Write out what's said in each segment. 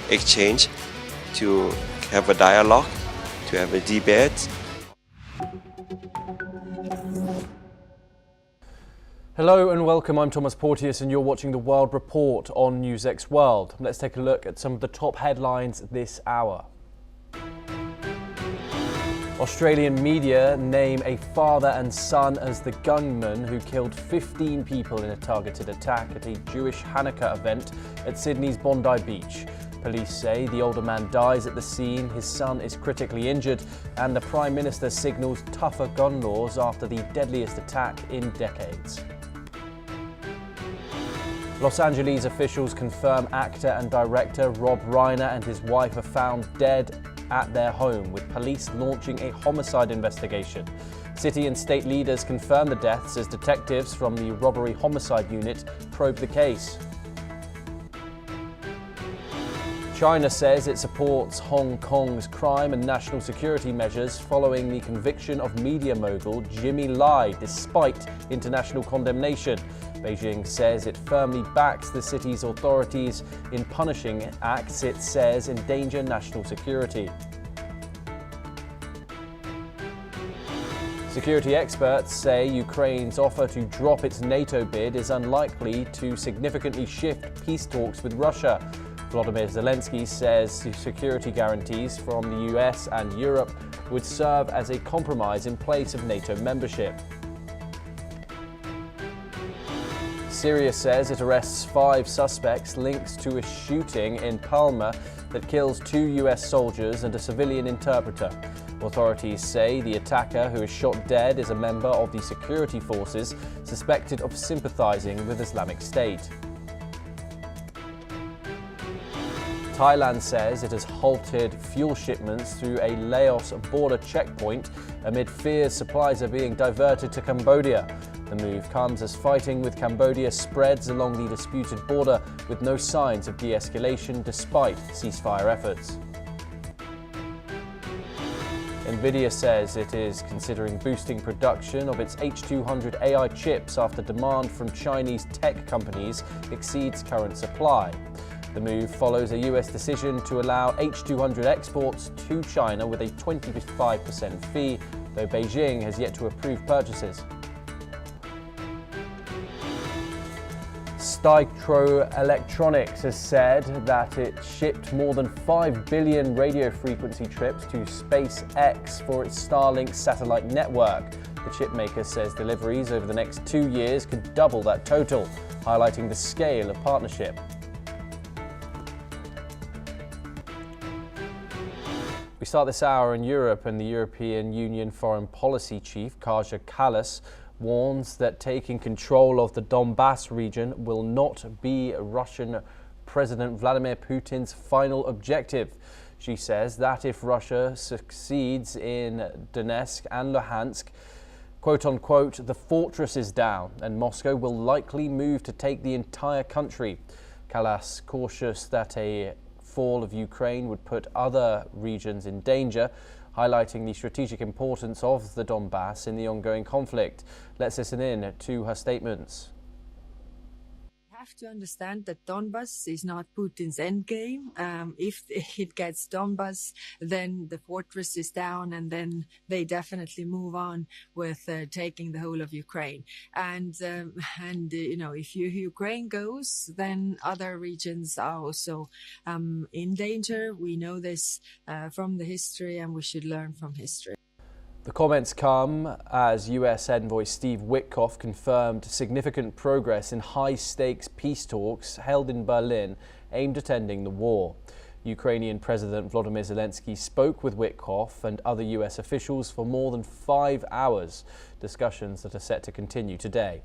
exchange, to have a dialogue, to have a debate. Hello and welcome, I'm Thomas Porteous and you're watching the World Report on NewsX World. Let's take a look at some of the top headlines this hour. Australian media name a father and son as the gunmen who killed 15 people in a targeted attack at a Jewish Hanukkah event at Sydney's Bondi Beach. Police say the older man dies at the scene, his son is critically injured, and the Prime Minister signals tougher gun laws after the deadliest attack in decades. Los Angeles officials confirm actor and director Rob Reiner and his wife are found dead at their home, with police launching a homicide investigation. City and state leaders confirm the deaths as detectives from the Robbery Homicide Unit probe the case. China says it supports Hong Kong's crime and national security measures following the conviction of media mogul Jimmy Lai, despite international condemnation. Beijing says it firmly backs the city's authorities in punishing acts it says endanger national security. Security experts say Ukraine's offer to drop its NATO bid is unlikely to significantly shift peace talks with Russia. Volodymyr Zelensky says security guarantees from the US and Europe would serve as a compromise in place of NATO membership. Syria says it arrests 5 suspects linked to a shooting in Palma that kills 2 US soldiers and a civilian interpreter. Authorities say the attacker, who is shot dead, is a member of the security forces suspected of sympathizing with Islamic State. Thailand says it has halted fuel shipments through a Laos border checkpoint amid fears supplies are being diverted to Cambodia. The move comes as fighting with Cambodia spreads along the disputed border with no signs of de-escalation despite ceasefire efforts. Nvidia says it is considering boosting production of its H200 AI chips after demand from Chinese tech companies exceeds current supply. The move follows a US decision to allow H200 exports to China with a 25% fee, though Beijing has yet to approve purchases. Stykro Electronics has said that it shipped more than 5 billion radio frequency trips to SpaceX for its Starlink satellite network. The chipmaker says deliveries over the next 2 years could double that total, highlighting the scale of partnership. We start this hour in Europe, and the European Union Foreign Policy Chief, Kaja Kallas, warns that taking control of the Donbass region will not be Russian President Vladimir Putin's final objective. She says that if Russia succeeds in Donetsk and Luhansk, quote-unquote, the fortress is down, and Moscow will likely move to take the entire country. Kallas cautious that a fall of Ukraine would put other regions in danger, highlighting the strategic importance of the Donbass in the ongoing conflict. Let's listen in to her statements. We have to understand that Donbass is not Putin's endgame. If it gets Donbass, then the fortress is down, and then they definitely move on with taking the whole of Ukraine. And if Ukraine goes, then other regions are also in danger. We know this from the history, and we should learn from history. The comments come as US Envoy Steve Witkoff confirmed significant progress in high-stakes peace talks held in Berlin aimed at ending the war. Ukrainian President Volodymyr Zelensky spoke with Witkoff and other US officials for more than 5 hours, discussions that are set to continue today.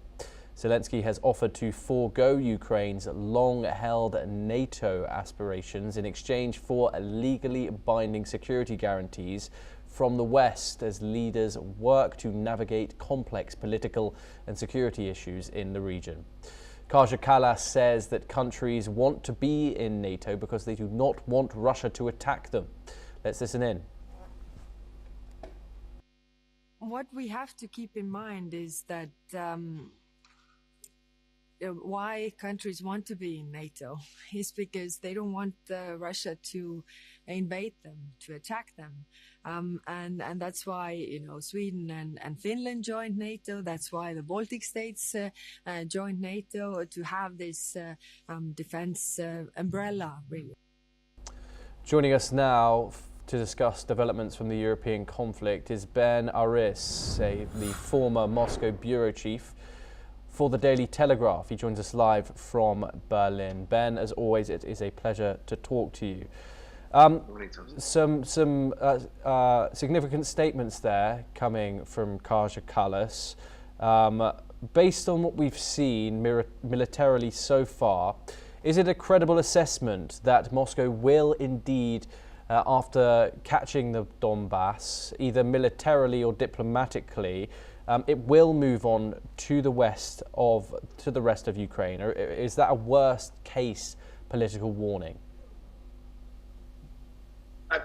Zelensky has offered to forego Ukraine's long-held NATO aspirations in exchange for legally binding security guarantees from the West as leaders work to navigate complex political and security issues in the region. Kaja Kallas says that countries want to be in NATO because they do not want Russia to attack them. Let's listen in. What we have to keep in mind is that why countries want to be in NATO is because they don't want Russia to invade them, to attack them. And that's why, Sweden and Finland joined NATO. That's why the Baltic states joined NATO, to have this defense umbrella, really. Joining us now to discuss developments from the European conflict is Ben Aris, the former Moscow bureau chief for the Daily Telegraph. He joins us live from Berlin. Ben, as always, it is a pleasure to talk to you. Some significant statements there coming from Kaja Kallas. Based on what we've seen militarily so far, is it a credible assessment that Moscow will indeed, after catching the Donbass, either militarily or diplomatically, it will move on to the rest of Ukraine? Or is that a worst case political warning?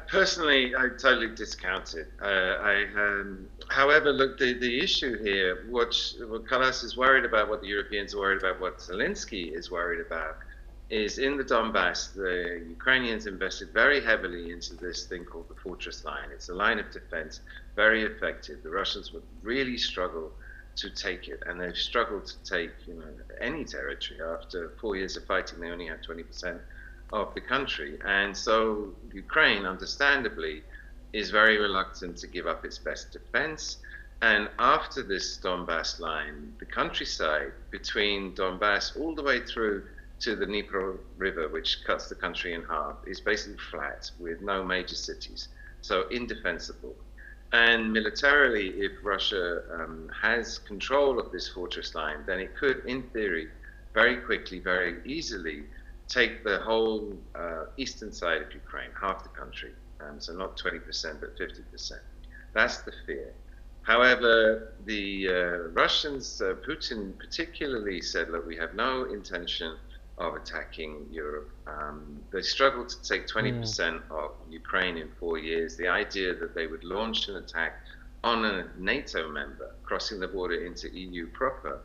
Personally, I totally discount it. However, look, the issue here, what Kallas is worried about, what the Europeans are worried about, what Zelensky is worried about, is in the Donbass, the Ukrainians invested very heavily into this thing called the fortress line. It's a line of defense, very effective. The Russians would really struggle to take it, and they've struggled to take any territory. After 4 years of fighting, they only had 20% of the country. And so Ukraine, understandably, is very reluctant to give up its best defense. And after this Donbass line, the countryside between Donbass all the way through to the Dnieper River, which cuts the country in half, is basically flat with no major cities, so indefensible. And militarily, if Russia has control of this fortress line, then it could, in theory, very quickly, very easily, take the whole eastern side of Ukraine, half the country, so not 20%, but 50%. That's the fear. However, the Russians, Putin particularly, said, look, we have no intention of attacking Europe. They struggled to take 20% of Ukraine in 4 years. The idea that they would launch an attack on a NATO member crossing the border into EU proper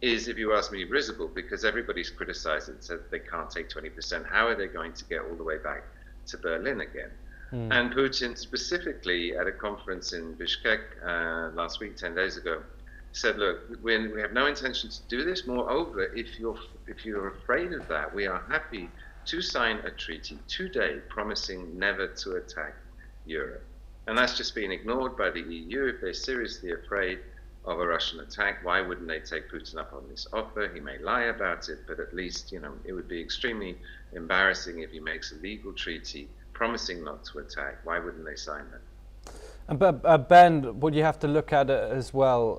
is, if you ask me, risible, because everybody's criticized it and said they can't take 20%. How are they going to get all the way back to Berlin again? And Putin specifically at a conference in Bishkek last week, 10 days ago, said, look, we have no intention to do this. Moreover, if you're afraid of that, we are happy to sign a treaty today promising never to attack Europe. And that's just been ignored by the EU. If they're seriously afraid of a Russian attack, why wouldn't they take Putin up on this offer? He may lie about it, but at least, it would be extremely embarrassing if he makes a legal treaty promising not to attack. Why wouldn't they sign that? But Ben, what you have to look at it as well,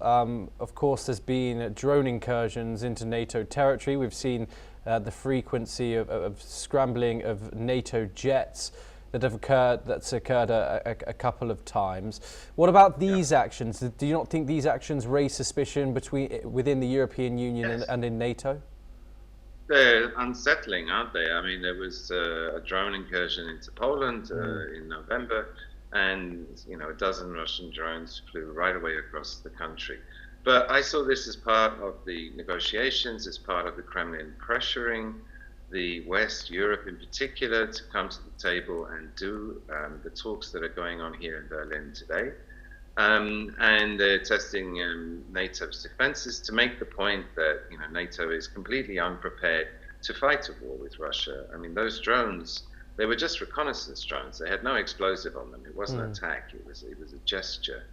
of course, there's been drone incursions into NATO territory. We've seen the frequency of scrambling of NATO jets that's occurred a couple of times. What about these actions? Do you not think these actions raise suspicion within the European Union and in NATO? They're unsettling, aren't they? I mean, there was a drone incursion into Poland in November, and a dozen Russian drones flew right away across the country. But I saw this as part of the negotiations, as part of the Kremlin pressuring the West, Europe in particular, to come to the table and do the talks that are going on here in Berlin today. And they're testing NATO's defenses to make the point that NATO is completely unprepared to fight a war with Russia. I mean, those drones, they were just reconnaissance drones. They had no explosive on them. It wasn't an attack. It was a gesture.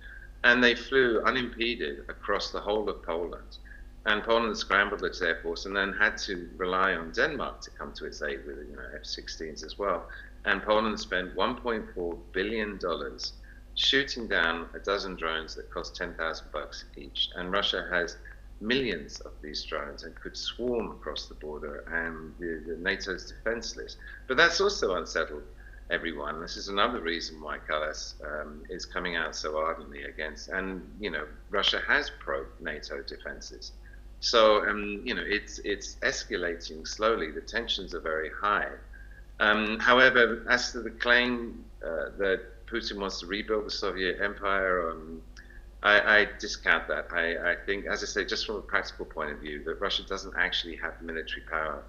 And they flew unimpeded across the whole of Poland. And Poland scrambled its air force and then had to rely on Denmark to come to its aid with F-16s as well. And Poland spent $1.4 billion shooting down a dozen drones that cost $10,000 each. And Russia has millions of these drones and could swarm across the border, and the NATO's defenseless. But that's also unsettled everyone. This is another reason why Kallas is coming out so ardently against, and Russia has probed NATO defenses. So it's escalating slowly. The tensions are very high. However, as to the claim that Putin wants to rebuild the Soviet Empire, I discount that. I think, as I say, just from a practical point of view, that Russia doesn't actually have the military power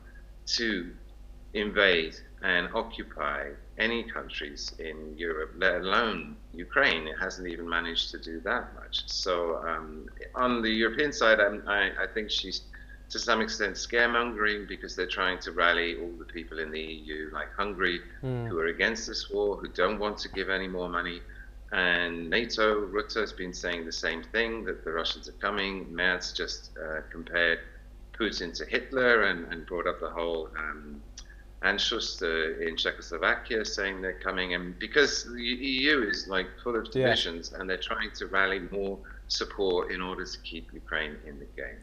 to invade and occupy any countries in Europe, let alone Ukraine. It hasn't even managed to do that much. So on the European side, I think she's to some extent scaremongering, because they're trying to rally all the people in the EU, like Hungary, who are against this war, who don't want to give any more money. And NATO, Rutte has been saying the same thing, that the Russians are coming. Merz just compared Putin to Hitler and brought up the whole Anschluss in Czechoslovakia, saying they're coming. And because the EU is like full of divisions, and they're trying to rally more support in order to keep Ukraine in the game.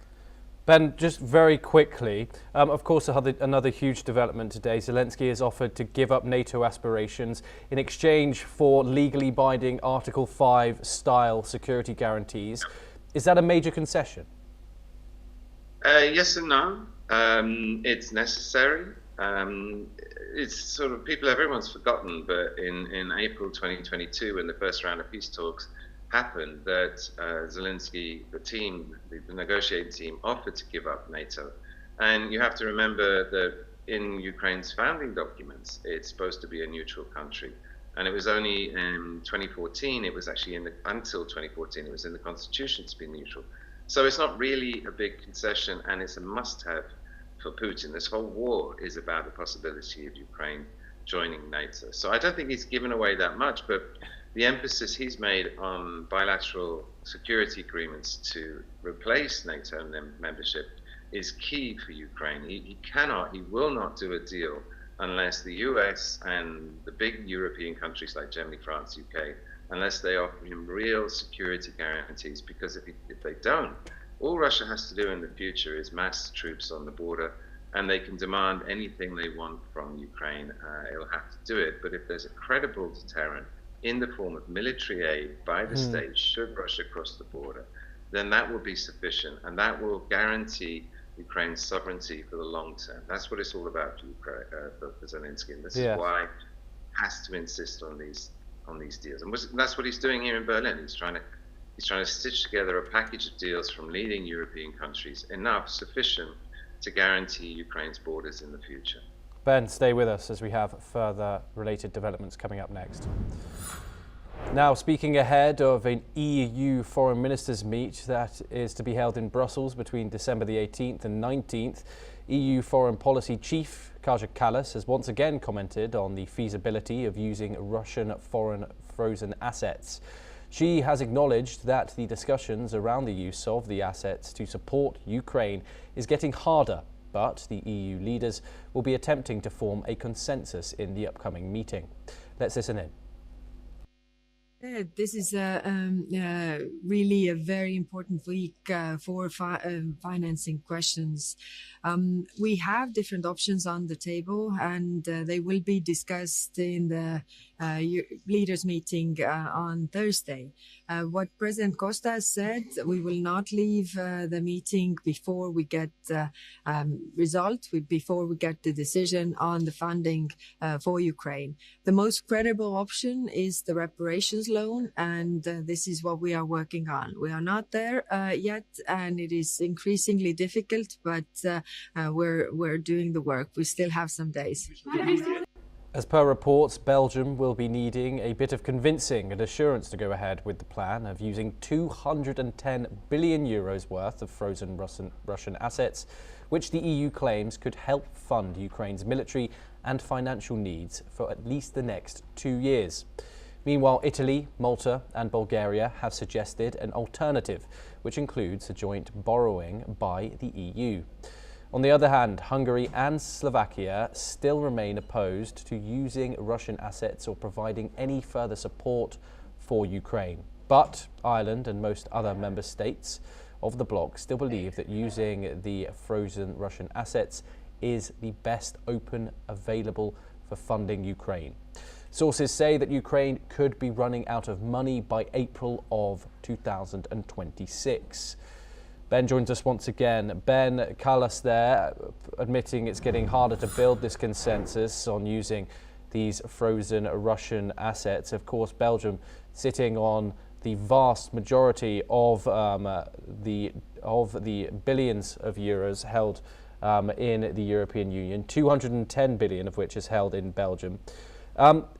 Ben, just very quickly, of course, another huge development today. Zelensky has offered to give up NATO aspirations in exchange for legally binding Article 5 style security guarantees. Is that a major concession? Yes and no. It's necessary. It's sort of, everyone's forgotten, but in April 2022, when the first round of peace talks happened, that Zelensky, the negotiating team, offered to give up NATO. And you have to remember that in Ukraine's founding documents, it's supposed to be a neutral country. And it was only in 2014, until 2014, it was in the constitution to be neutral. So it's not really a big concession, and it's a must-have for Putin. This whole war is about the possibility of Ukraine joining NATO. So I don't think he's given away that much, but the emphasis he's made on bilateral security agreements to replace NATO membership is key for Ukraine. He will not do a deal unless the US and the big European countries like Germany, France, UK, unless they offer him real security guarantees. Because if they don't, all Russia has to do in the future is mass troops on the border, and they can demand anything they want from Ukraine. It'll have to do it. But if there's a credible deterrent in the form of military aid by the state, should Russia cross the border, then that will be sufficient, and that will guarantee Ukraine's sovereignty for the long term. That's what it's all about for Zelensky, and this is why he has to insist on these deals. And that's what he's doing here in Berlin. He's trying to stitch together a package of deals from leading European countries, sufficient to guarantee Ukraine's borders in the future. Ben, stay with us as we have further related developments coming up next. Now, speaking ahead of an EU foreign ministers meet that is to be held in Brussels between December the 18th and 19th, EU foreign policy chief Kaja Kallas has once again commented on the feasibility of using Russian foreign frozen assets. She has acknowledged that the discussions around the use of the assets to support Ukraine is getting harder, but the EU leaders will be attempting to form a consensus in the upcoming meeting. Let's listen in. This is really a very important week for financing questions. We have different options on the table, and they will be discussed in the leaders meeting on Thursday. What President Costa has said, we will not leave the meeting before we get before we get the decision on the funding for Ukraine. The most credible option is the reparations loan, and this is what we are working on. We are not there yet, and it is increasingly difficult, but we're doing the work. We still have some days. As per reports, Belgium will be needing a bit of convincing and assurance to go ahead with the plan of using 210 billion euros worth of frozen Russian assets, which the EU claims could help fund Ukraine's military and financial needs for at least the next 2 years. Meanwhile, Italy, Malta and Bulgaria have suggested an alternative, which includes a joint borrowing by the EU. On the other hand, Hungary and Slovakia still remain opposed to using Russian assets or providing any further support for Ukraine. But Ireland and most other member states of the bloc still believe that using the frozen Russian assets is the best option available for funding Ukraine. Sources say that Ukraine could be running out of money by April of 2026. Ben joins us once again. Ben, Kallas there, admitting it's getting harder to build this consensus on using these frozen Russian assets. Of course, Belgium sitting on the vast majority of the billions of euros held in the European Union, 210 billion of which is held in Belgium.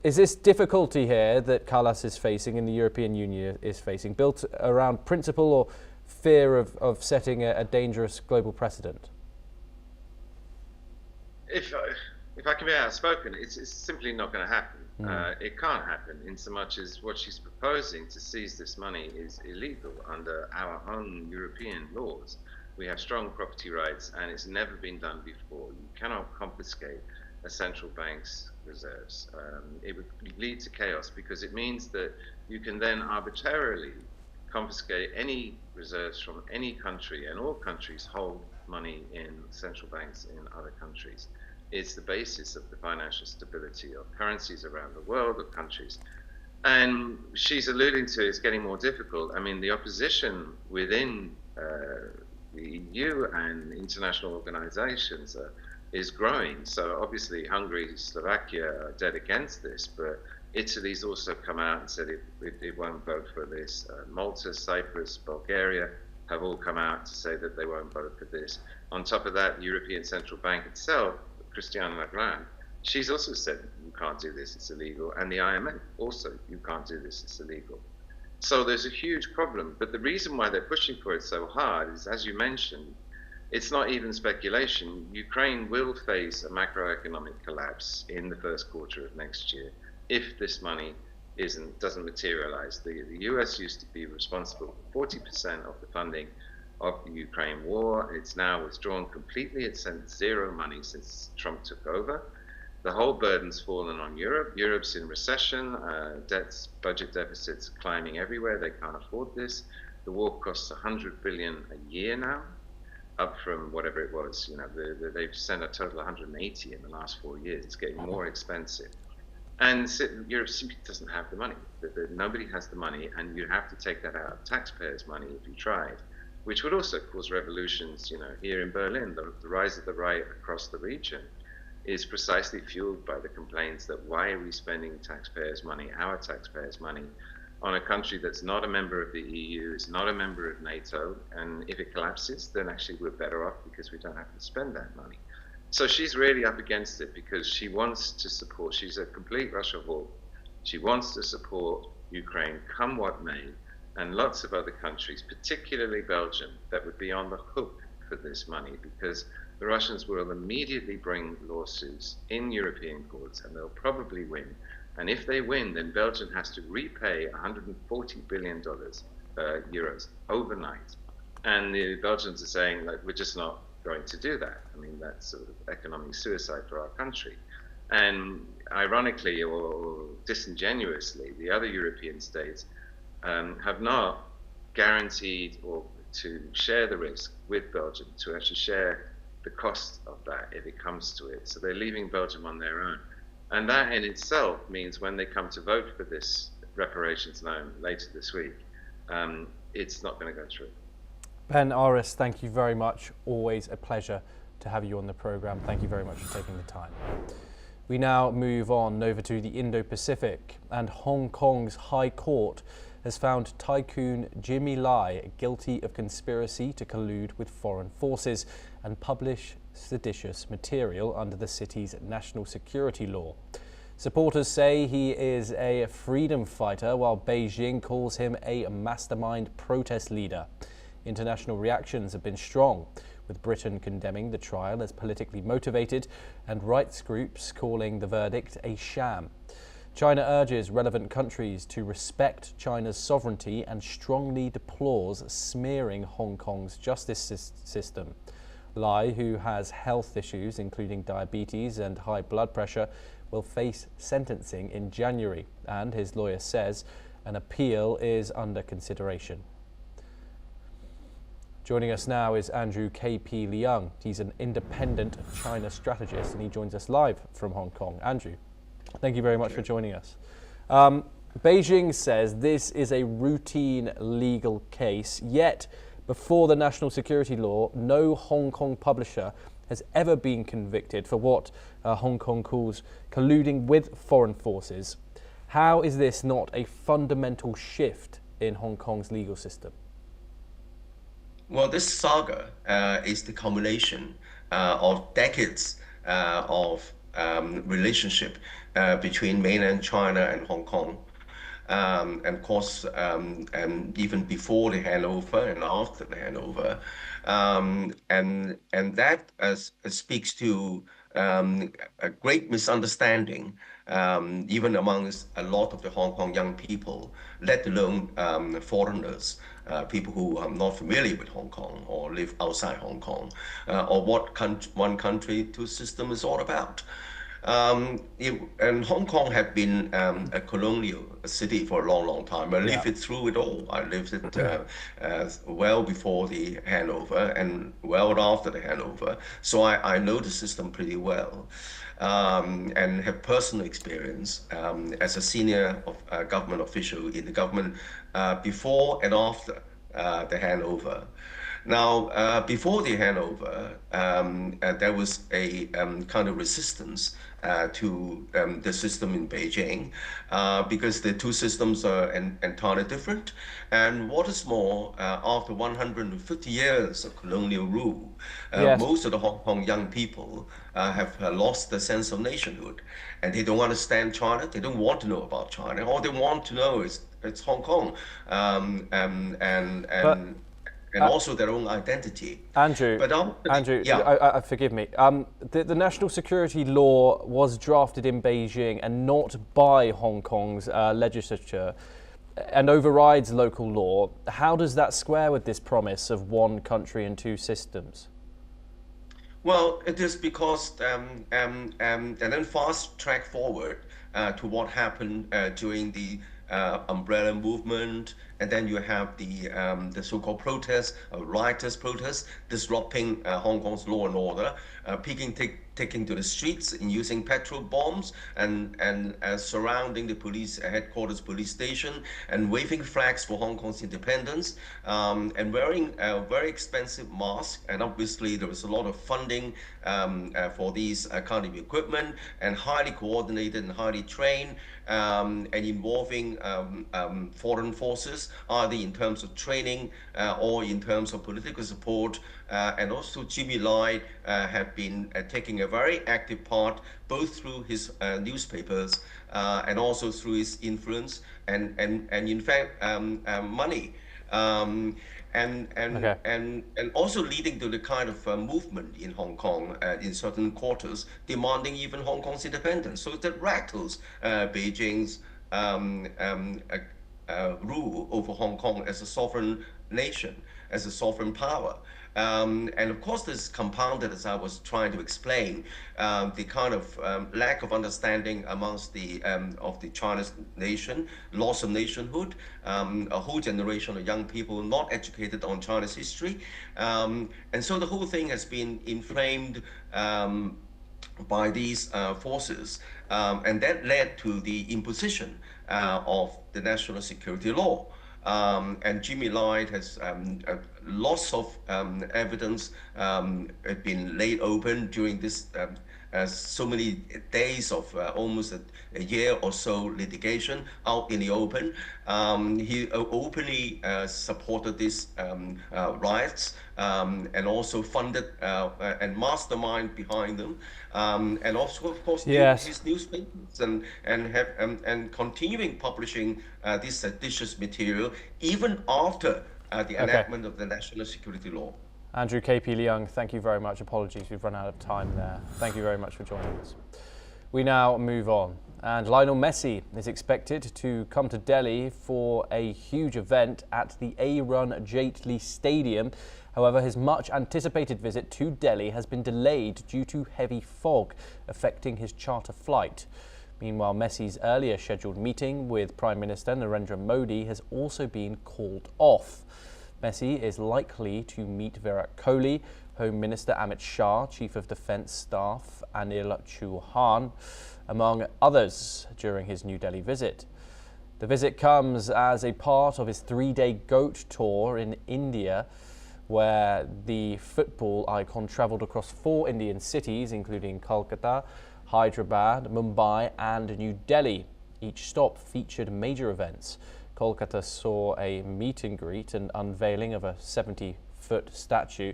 Is this difficulty here that Kallas is facing and the European Union is facing built around principle or fear of setting a dangerous global precedent? If I can be outspoken, it's simply not going to happen. It can't happen in so much as what she's proposing to seize this money is illegal under our own European laws. We have strong property rights and it's never been done before. You cannot confiscate a central bank's reserves. It would lead to chaos because it means that you can then arbitrarily confiscate any reserves from any country, and all countries hold money in central banks in other countries. It's the basis of the financial stability of currencies around the world, of countries. And she's alluding to it's getting more difficult. I mean, the opposition within the EU and international organizations is growing. So obviously Hungary, Slovakia are dead against this, but Italy's also come out and said it won't vote for this. Malta, Cyprus, Bulgaria have all come out to say that they won't vote for this. On top of that, the European Central Bank itself, Christine Lagarde, she's also said you can't do this, it's illegal. And the IMF also, you can't do this, it's illegal. So there's a huge problem. But the reason why they're pushing for it so hard is, as you mentioned, it's not even speculation. Ukraine will face a macroeconomic collapse in the first quarter of next year if this money doesn't materialize. The US used to be responsible for 40% of the funding of the Ukraine war. It's now withdrawn completely. It's sent zero money since Trump took over. The whole burden's fallen on Europe. Europe's in recession. Budget deficits climbing everywhere. They can't afford this. The war costs 100 billion a year now, up from whatever it was. You know, they've sent a total 180 in the last 4 years. It's getting more expensive. And Europe simply doesn't have the money. Nobody has the money, and you have to take that out of taxpayers' money if you tried, which would also cause revolutions. You know, here in Berlin, the rise of the right across the region is precisely fueled by the complaints that why are we spending taxpayers' money, our taxpayers' money, on a country that's not a member of the EU, is not a member of NATO, and if it collapses, then actually we're better off because we don't have to spend that money. So she's really up against it because she wants to support, she's a complete Russia hawk. She wants to support Ukraine come what may, and lots of other countries, particularly Belgium, that would be on the hook for this money because the Russians will immediately bring lawsuits in European courts and they'll probably win. And if they win, then Belgium has to repay $140 billion euros overnight. And the Belgians are saying, like, we're just not going to do that. I mean, that's sort of economic suicide for our country. And ironically or disingenuously, the other European states have not guaranteed or to share the risk with Belgium, to actually share the cost of that if it comes to it. So they're leaving Belgium on their own. And that in itself means when they come to vote for this reparations loan later this week, it's not going to go through. Ben Aris, thank you very much. Always a pleasure to have you on the programme. Thank you very much for taking the time. We now move on over to the Indo-Pacific, and Hong Kong's High Court has found tycoon Jimmy Lai guilty of conspiracy to collude with foreign forces and publish seditious material under the city's national security law. Supporters say he is a freedom fighter, while Beijing calls him a mastermind protest leader. International reactions have been strong, with Britain condemning the trial as politically motivated and rights groups calling the verdict a sham. China urges relevant countries to respect China's sovereignty and strongly deplores smearing Hong Kong's justice system. Lai, who has health issues including diabetes and high blood pressure, will face sentencing in January, and his lawyer says an appeal is under consideration. Joining us now is Andrew K.P. Leung. He's an independent China strategist and he joins us live from Hong Kong. Andrew, thank you very much for joining us. Beijing says this is a routine legal case, yet before the national security law, no Hong Kong publisher has ever been convicted for what Hong Kong calls colluding with foreign forces. How is this not a fundamental shift in Hong Kong's legal system? Well, this saga is the culmination of decades of relationship between mainland China and Hong Kong. And of course, and even before the handover and after the handover, and that speaks to a great misunderstanding, even amongst a lot of the Hong Kong young people, let alone foreigners, people who are not familiar with Hong Kong or live outside Hong Kong, or what one country, two system is all about. And Hong Kong had been a colonial city for a long, long time. I lived it through it all. I lived it well before the handover and well after the handover. So I know the system pretty well, and have personal experience as a senior government official in the government before and after the handover. Now, before the handover, there was a kind of resistance to the system in Beijing because the two systems are entirely different. And what is more, after 150 years of colonial rule, most of the Hong Kong young people have lost the sense of nationhood, and they don't understand China. They don't want to know about China. All they want to know is it's Hong Kong, and also their own identity. Andrew, forgive me. The national security law was drafted in Beijing and not by Hong Kong's legislature, and overrides local law. How does that square with this promise of one country and two systems? Well, it is because and then fast track forward to what happened during the umbrella movement, and then you have the so-called protests, riotous protests, disrupting Hong Kong's law and order, taking to the streets and using petrol bombs and surrounding the police headquarters police station and waving flags for Hong Kong's independence, and wearing a very expensive mask. And obviously there was a lot of funding for these kind of equipment, and highly coordinated and highly trained, and involving foreign forces, either in terms of training or in terms of political support. And also Jimmy Lai have been taking a very active part, both through his newspapers and also through his influence and in fact money. And also leading to the kind of movement in Hong Kong in certain quarters, demanding even Hong Kong's independence. So that rattles Beijing's rule over Hong Kong as a sovereign nation, as a sovereign power. And of course, this is compounded, as I was trying to explain, the kind of lack of understanding amongst the Chinese nation, loss of nationhood, a whole generation of young people not educated on China's history, and so the whole thing has been inflamed by these forces, and that led to the imposition of the national security law. And Jimmy Lai has lots of evidence been laid open during this so many days of almost a year or so litigation out in the open. He openly supported these riots, and also funded and mastermind behind them, and also of course his newspapers and continuing publishing this seditious material even after the enactment of the national security law. Andrew KP Leung, thank you very much. Apologies, we've run out of time there. Thank you very much for joining us. We now move on, and Lionel Messi is expected to come to Delhi for a huge event at the Arun Jaitley Stadium. However, his much anticipated visit to Delhi has been delayed due to heavy fog affecting his charter flight. Meanwhile, Messi's earlier scheduled meeting with Prime Minister Narendra Modi has also been called off. Messi is likely to meet Virat Kohli, Home Minister Amit Shah, Chief of Defence Staff Anil Chauhan, among others, during his New Delhi visit. The visit comes as a part of his three-day GOAT tour in India, where the football icon travelled across 4 Indian cities, including Kolkata, Hyderabad, Mumbai and New Delhi. Each stop featured major events. Kolkata saw a meet and greet and unveiling of a 70-foot statue.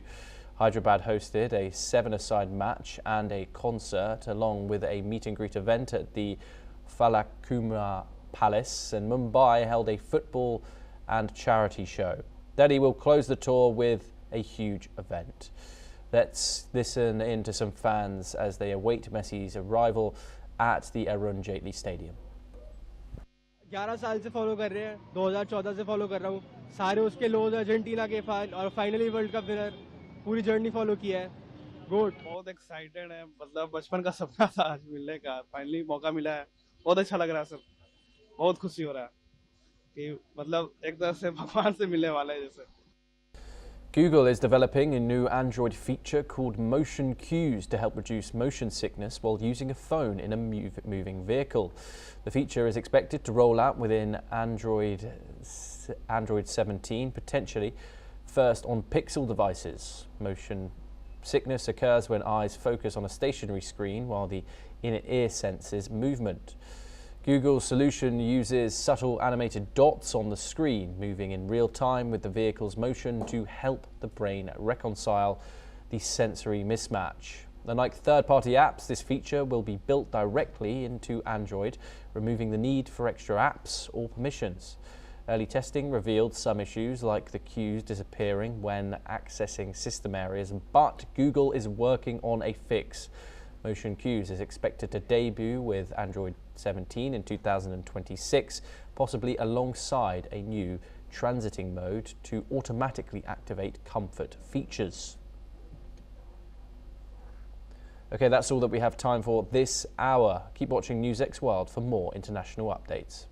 Hyderabad hosted a 7-a-side match and a concert, along with a meet and greet event at the Falakumar Palace, and Mumbai held a football and charity show. Delhi will close the tour with a huge event. Let's listen in to some fans as they await Messi's arrival at the Arun Jaitley Stadium. 11 साल से follow कर रहे हैं, 2014 से follow कर रहा हूँ, सारे उसके लोग अर्जेंटीना के फैन और फाइनली वर्ल्ड कप विनर, पूरी जर्नी फॉलो किया है. गुड. बहुत एक्साइटेड है, मतलब बचपन का सपना था आज मिलने का, फाइनली मौका मिला है. बहुत अच्छा लग रहा है सर, बहुत खुशी हो रहा है कि मतलब एक तरह से भगवान से मिलने वाला है जैसे. Google is developing a new Android feature called Motion Cues to help reduce motion sickness while using a phone in a moving vehicle. The feature is expected to roll out within Android 17, potentially first on Pixel devices. Motion sickness occurs when eyes focus on a stationary screen while the inner ear senses movement. Google's solution uses subtle animated dots on the screen, moving in real time with the vehicle's motion to help the brain reconcile the sensory mismatch. Unlike third-party apps, this feature will be built directly into Android, removing the need for extra apps or permissions. Early testing revealed some issues like the cues disappearing when accessing system areas, but Google is working on a fix. Motion Cues is expected to debut with Android 17 in 2026, possibly alongside a new transiting mode to automatically activate comfort features. Okay, that's all that we have time for this hour. Keep watching NewsX World for more international updates.